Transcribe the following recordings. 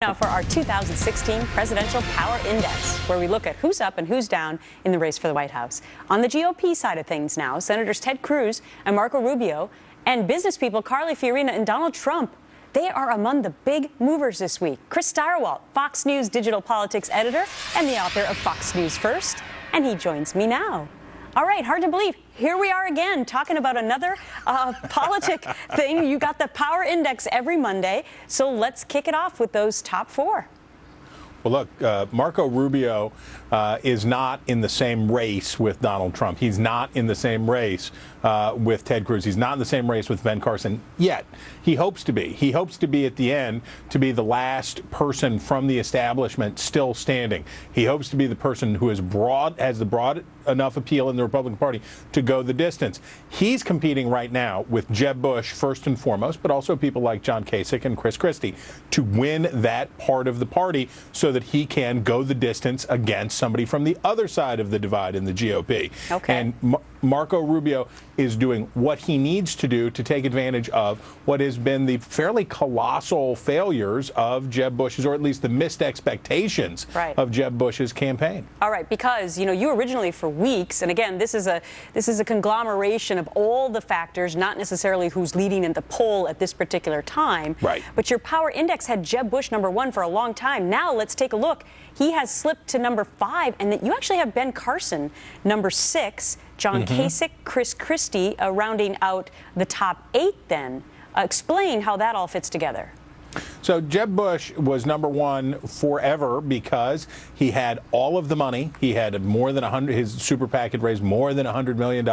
Now for our 2016 Presidential Power Index, where we look at who's up and who's down in the race for the White House. On the GOP side of things now, Senators Ted Cruz and Marco Rubio and business people Carly Fiorina and Donald Trump, they are among the big movers this week. Chris Stirewalt, Fox News digital politics editor and the author of Fox News First, and he joins me now. All right, hard to believe. Here we are again talking about another politic thing. You got the Power Index every Monday, so let's kick it off with those top four. Well, look, Marco Rubio is not in the same race with Donald Trump. He's not in the same race with Ted Cruz. He's not in the same race with Ben Carson yet. He hopes to be. He hopes to be at the end, to be the last person from the establishment still standing. He hopes to be the person who has the broad enough appeal in the Republican Party to go the distance. He's competing right now with Jeb Bush first and foremost, but also people like John Kasich and Chris Christie to win that part of the party so that he can go the distance against somebody from the other side of the divide in the GOP. Okay. And Marco Rubio is doing what he needs to do to take advantage of what has been the fairly colossal failures of Jeb Bush's, or at least the missed expectations of Jeb Bush's campaign. All right, because you originally for weeks, and again, this is a conglomeration of all the factors, not necessarily who's leading in the poll at this particular time. Right. But your Power Index had Jeb Bush #1 for a long time. Now let's take a look. He has slipped to #5, and that you actually have Ben Carson #6. John Kasich, Chris Christie rounding out the top 8 then. Explain how that all fits together. So Jeb Bush was #1 forever because he had all of the money. He had more than 100. His super PAC had raised more than $100 million.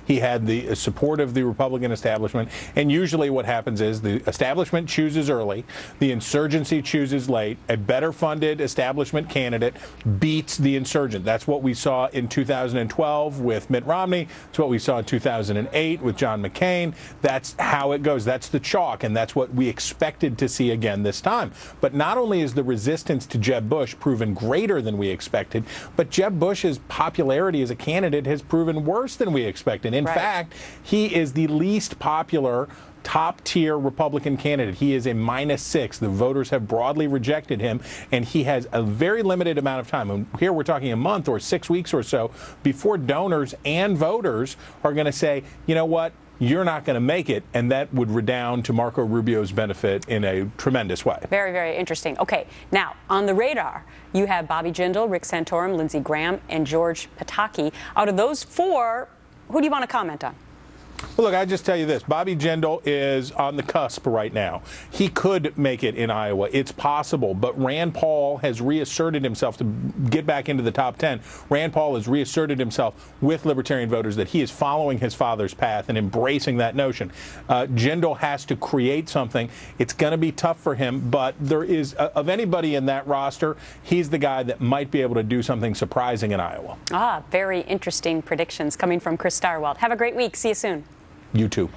He had the support of the Republican establishment. And usually what happens is the establishment chooses early, the insurgency chooses late. A better funded establishment candidate beats the insurgent. That's what we saw in 2012 with Mitt Romney. It's what we saw in 2008 with John McCain. That's how it goes. That's the chalk, and that's what we expected to see again this time. But not only is the resistance to Jeb Bush proven greater than we expected, but Jeb Bush's popularity as a candidate has proven worse than we expected. In fact, he is the least popular top-tier Republican candidate. He is a -6. The voters have broadly rejected him, and he has a very limited amount of time. And here we're talking a month or 6 weeks or so before donors and voters are going to say, you know what, you're not going to make it, and that would redound to Marco Rubio's benefit in a tremendous way. Very, very interesting. Okay, now, on the radar, you have Bobby Jindal, Rick Santorum, Lindsey Graham, and George Pataki. Out of those four, who do you want to comment on? Well, look, I just tell you this. Bobby Jindal is on the cusp right now. He could make it in Iowa. It's possible. But Rand Paul has reasserted himself to get back into the top 10. Rand Paul has reasserted himself with libertarian voters that he is following his father's path and embracing that notion. Jindal has to create something. It's going to be tough for him, but there is, of anybody in that roster, he's the guy that might be able to do something surprising in Iowa. Very interesting predictions coming from Chris Stirewalt. Have a great week. See you soon. You too.